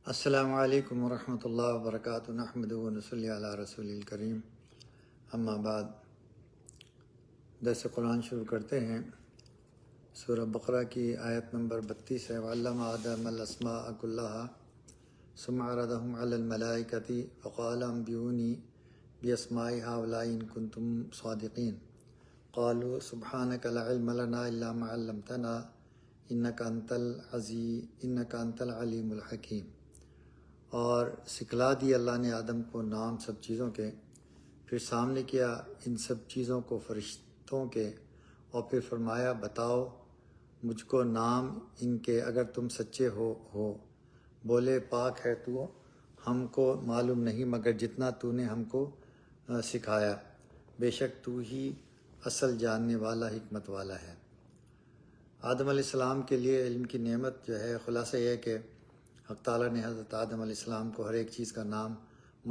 السلام علیکم ورحمۃ اللہ وبرکاتہ نحمدہ و نصلی علی رسول الکریم اما بعد درس قرآن شروع کرتے ہیں۔ سورہ بقرہ کی آیت نمبر 32 ہے۔ وعلم آدم الاسماء کلہا ثم عرضهم علی الملائکۃ فقال انبئونی باسماء ہؤلاء ان کنتم صادقین قالوا سبحانک لا علم لنا الا ما علمتنا انک انت العلیم الحکیم۔ اور سکھلا دی اللہ نے آدم کو نام سب چیزوں کے، پھر سامنے کیا ان سب چیزوں کو فرشتوں کے، اور پھر فرمایا بتاؤ مجھ کو نام ان کے اگر تم سچے ہو۔ بولے پاک ہے تو، ہم کو معلوم نہیں مگر جتنا تو نے ہم کو سکھایا، بے شک تو ہی اصل جاننے والا حکمت والا ہے۔ آدم علیہ السلام کے لیے علم کی نعمت جو ہے، خلاصہ یہ ہے کہ حق تعالیٰ نے حضرت آدم علیہ السلام کو ہر ایک چیز کا نام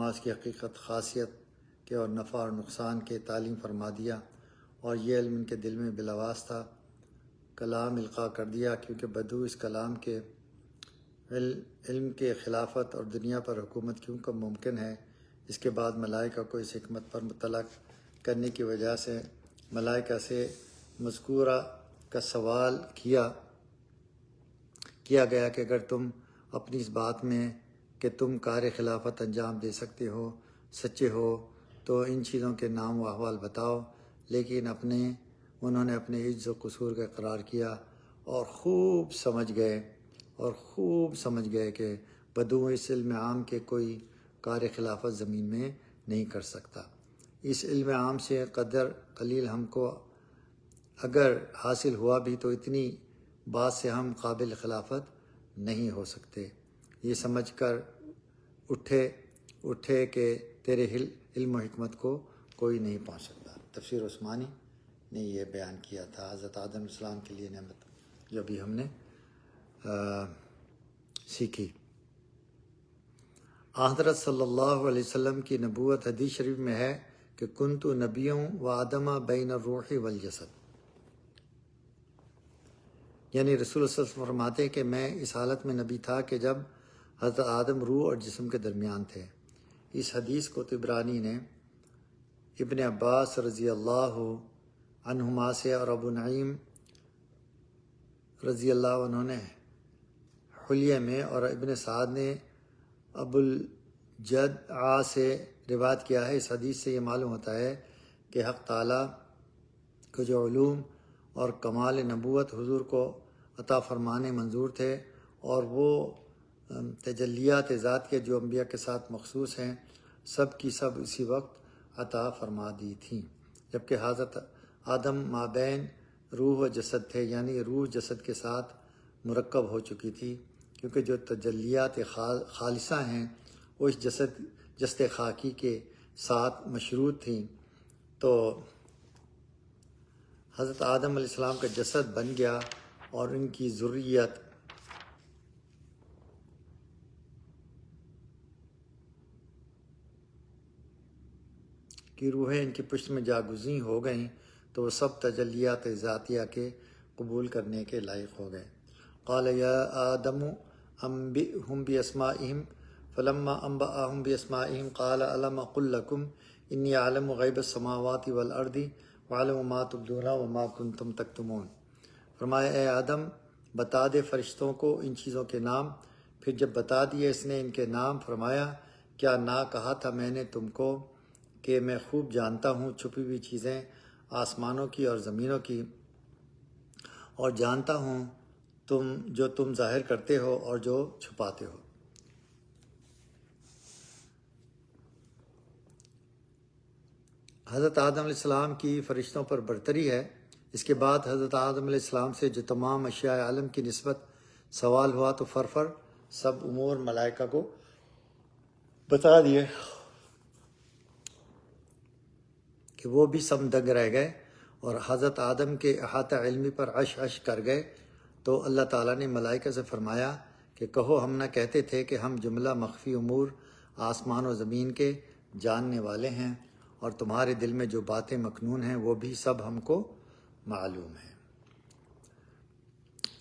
اس کی حقیقت، خاصیت کے اور نفع اور نقصان کے تعلیم فرما دیا، اور یہ علم ان کے دل میں بلا واسطہ کلام القاء کر دیا، کیونکہ بدو اس کلام کے علم کے خلافت اور دنیا پر حکومت کیوں کم ممکن ہے۔ اس کے بعد ملائکہ کو اس حکمت پر مطلع کرنے کی وجہ سے ملائکہ سے مذکورہ کا سوال کیا گیا کہ اگر تم اپنی اس بات میں کہ تم کار خلافت انجام دے سکتے ہو سچے ہو تو ان چیزوں کے نام و احوال بتاؤ، لیکن انہوں نے اپنے عجز و قصور کا اقرار کیا اور خوب سمجھ گئے کہ بدو اس علم عام کے کوئی کار خلافت زمین میں نہیں کر سکتا۔ اس علم عام سے قدر قلیل ہم کو اگر حاصل ہوا بھی تو اتنی بات سے ہم قابل خلافت نہیں ہو سکتے۔ یہ سمجھ کر اٹھے کہ تیرے علم و حکمت کو کوئی نہیں پہنچ سکتا۔ تفسیر عثمانی نے یہ بیان کیا تھا حضرت آدم علیہ السلام کے لیے نعمت جو ابھی ہم نے سیکھی۔ حضرت صلی اللہ علیہ وسلم کی نبوت حدیث شریف میں ہے کہ کنت نبیوں و آدم بین الروح والجسد، یعنی رسول اللہ صلی اللہ علیہ وسلم فرماتے ہیں کہ میں اس حالت میں نبی تھا کہ جب حضرت آدم روح اور جسم کے درمیان تھے۔ اس حدیث کو طبرانی نے ابن عباس رضی اللہ عنہما سے اور ابو نعیم رضی اللہ عنہ نے حلیہ میں اور ابن سعد نے ابو الجدع سے روایت کیا ہے۔ اس حدیث سے یہ معلوم ہوتا ہے کہ حق تعالیٰ کو جو علوم اور کمال نبوت حضور کو عطا فرمانے منظور تھے، اور وہ تجلیات ذات کے جو انبیاء کے ساتھ مخصوص ہیں، سب کی سب اسی وقت عطا فرما دی تھیں، جبکہ حضرت آدم مابین روح و جسد تھے، یعنی روح جسد کے ساتھ مرکب ہو چکی تھی، کیونکہ جو تجلیات خالصہ ہیں وہ اس جسد خاکی کے ساتھ مشروط تھیں، تو حضرت آدم علیہ السلام کا جسد بن گیا اور ان کی ذریت کی روحیں ان کی پشت میں جاگزیں ہو گئیں، تو وہ سب تجلیات ذاتیہ کے قبول کرنے کے لائق ہو گئے۔ قال یا آدم انبئہم باسمائہم فلما انبأہم باسمائہم قال الم اقل لکم انی اعلم غیب السماوات والارض وَعَلَمُ مَا تُبْدُونَ وَمَا كُنْتُمْ تَكْتُمُونَ۔ فرمایا اے آدم بتا دے فرشتوں کو ان چیزوں کے نام۔ پھر جب بتا دیے اس نے ان کے نام، فرمایا کیا نہ کہا تھا میں نے تم کو کہ میں خوب جانتا ہوں چھپی ہوئی چیزیں آسمانوں کی اور زمینوں کی، اور جانتا ہوں جو تم ظاہر کرتے ہو اور جو چھپاتے ہو۔ حضرت آدم علیہ السلام کی فرشتوں پر برتری ہے۔ اس کے بعد حضرت آدم علیہ السلام سے جو تمام اشیاء عالم کی نسبت سوال ہوا تو فرفر سب امور ملائکہ کو بتا دیے کہ وہ بھی سب دنگ رہ گئے، اور حضرت آدم کے احاطہ علمی پر عش کر گئے، تو اللہ تعالیٰ نے ملائکہ سے فرمایا کہ کہو ہم نہ کہتے تھے کہ ہم جملہ مخفی امور آسمان و زمین کے جاننے والے ہیں، اور تمہارے دل میں جو باتیں مکنون ہیں وہ بھی سب ہم کو معلوم ہیں۔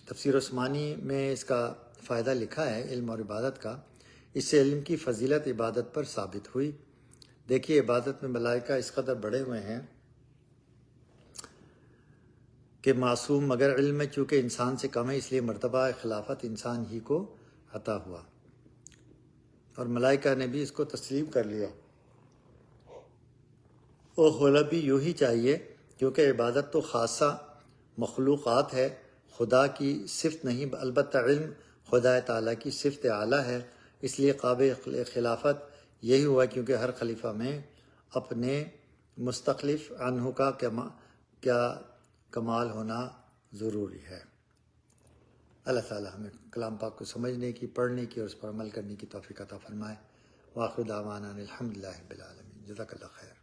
تفسیر عثمانی میں اس کا فائدہ لکھا ہے علم اور عبادت کا، اس سے علم کی فضیلت عبادت پر ثابت ہوئی۔ دیکھیے عبادت میں ملائکہ اس قدر بڑے ہوئے ہیں کہ معصوم مگر علم میں چونکہ انسان سے کم ہے، اس لیے مرتبہ خلافت انسان ہی کو عطا ہوا، اور ملائکہ نے بھی اس کو تسلیم کر لیا، اور ہونا بھی یوں ہی چاہیے، کیونکہ عبادت تو خاصہ مخلوقات ہے، خدا کی صفت نہیں، البتہ علم خدا تعالیٰ کی صفت اعلیٰ ہے، اس لیے قابل خلافت یہی ہوا، کیونکہ ہر خلیفہ میں اپنے مستخلف عنہ کا کیا کمال ہونا ضروری ہے۔ اللہ تعالیٰ ہمیں کلام پاک کو سمجھنے کی، پڑھنے کی اور اس پر عمل کرنے کی توفیق عطا فرمائے۔ وآخر دعوانا الحمدللہ رب العالمین۔ جزاک اللہ خیر۔